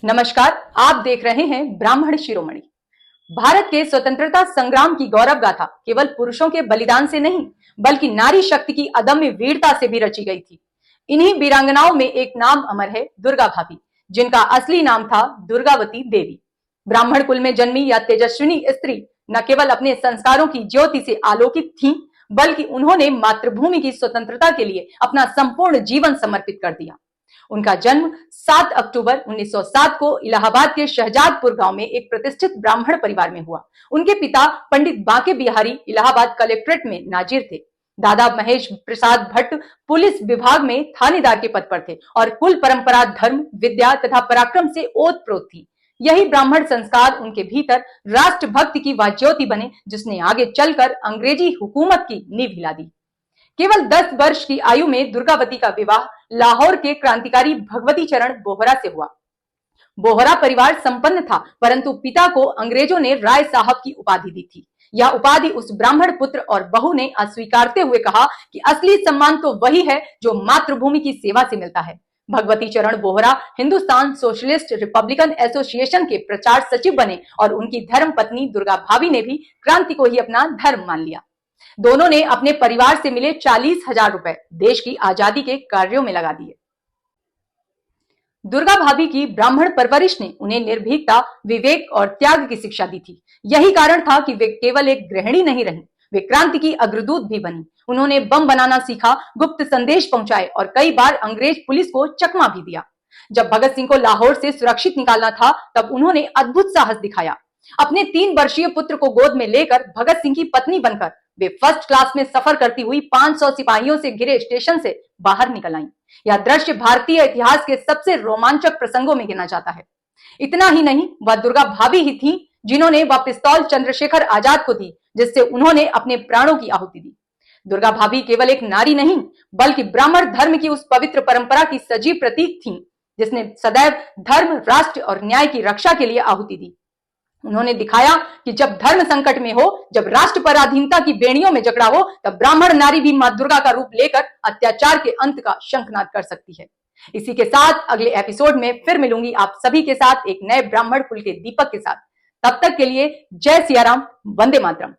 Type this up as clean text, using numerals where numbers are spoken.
नमस्कार, आप देख रहे हैं ब्राह्मण शिरोमणि। भारत के स्वतंत्रता संग्राम की गौरव गाथा केवल पुरुषों के बलिदान से नहीं, बल्कि नारी शक्ति की अदम्य वीरता से भी रची गई थी। इन्हीं वीरांगनाओं में एक नाम अमर है, दुर्गा भाभी, जिनका असली नाम था दुर्गावती देवी। ब्राह्मण कुल में जन्मी यह तेजस्विनी स्त्री न केवल अपने संस्कारों की ज्योति से आलोकित थीं, बल्कि उन्होंने मातृभूमि की स्वतंत्रता के लिए अपना संपूर्ण जीवन समर्पित कर दिया। उनका जन्म 7 अक्टूबर 1907 को इलाहाबाद के शहजादपुर गांव में एक प्रतिष्ठित ब्राह्मण परिवार में हुआ। उनके पिता पंडित बांके बिहारी इलाहाबाद कलेक्ट्रेट में नाजिर थे। दादा महेश प्रसाद भट्ट पुलिस विभाग में थानेदार के पद पर थे और कुल परंपरा धर्म, विद्या तथा पराक्रम से ओतप्रोत थी। यही ब्राह्मण संस्कार उनके भीतर राष्ट्रभक्ति की वह ज्योति बने, जिसने आगे चलकर अंग्रेजी हुकूमत की नींव हिला दी। केवल 10 वर्ष की आयु में दुर्गावती का विवाह लाहौर के क्रांतिकारी भगवती चरण बोहरा से हुआ। बोहरा परिवार संपन्न था, परंतु पिता को अंग्रेजों ने राय साहब की उपाधि दी थी। यह उपाधि उस ब्राह्मण पुत्र और बहू ने अस्वीकारते हुए कहा कि असली सम्मान तो वही है जो मातृभूमि की सेवा से मिलता है। भगवती चरण Bohra Hindustan socialist Republican association के प्रचार सचिव बने और उनकी धर्म पत्नी दुर्गा भाभी ने भी क्रांति को ही अपना धर्म मान लिया। दोनों ने अपने परिवार से मिले 40,000 रुपए देश की आजादी के कार्यों में लगा दिए। दुर्गा भाभी की ब्राह्मण परवरिश ने उन्हें निर्भीकता, विवेक और त्याग की शिक्षा दी थी। यही कारण था कि वे केवल एक गृहिणी नहीं रहीं, वे क्रांति की अग्रदूत भी बनी। उन्होंने बम बनाना सीखा, गुप्त संदेश पहुंचाए और कई बार अंग्रेज पुलिस को चकमा भी दिया। जब भगत सिंह को लाहौर से सुरक्षित निकालना था, तब उन्होंने अद्भुत साहस दिखाया। अपने 3 वर्षीय पुत्र को गोद में लेकर भगत सिंह की पत्नी बनकर वे फर्स्ट क्लास में सफर करती हुई 500 सिपाहियों से घिरे स्टेशन से बाहर निकल आईं। यह दृश्य भारतीय इतिहास के सबसे रोमांचक प्रसंगों में गिना जाता है। इतना ही नहीं, वह दुर्गा भाभी ही थी जिन्होंने वह पिस्तौल चंद्रशेखर आजाद को दी, जिससे उन्होंने अपने प्राणों की आहुति दी। दुर्गा भाभी केवल एक नारी नहीं, बल्कि ब्राह्मण धर्म की उस पवित्र परंपरा की सजीव प्रतीक थी, जिसने सदैव धर्म, राष्ट्र और न्याय की रक्षा के लिए आहुति दी। उन्होंने दिखाया कि जब धर्म संकट में हो, जब राष्ट्र पराधीनता की बेड़ियों में जकड़ा हो, तब ब्राह्मण नारी भी मां दुर्गा का रूप लेकर अत्याचार के अंत का शंखनाद कर सकती है। इसी के साथ अगले एपिसोड में फिर मिलूंगी आप सभी के साथ एक नए ब्राह्मण कुल के दीपक के साथ। तब तक के लिए जय सिया राम, वंदे मातरम।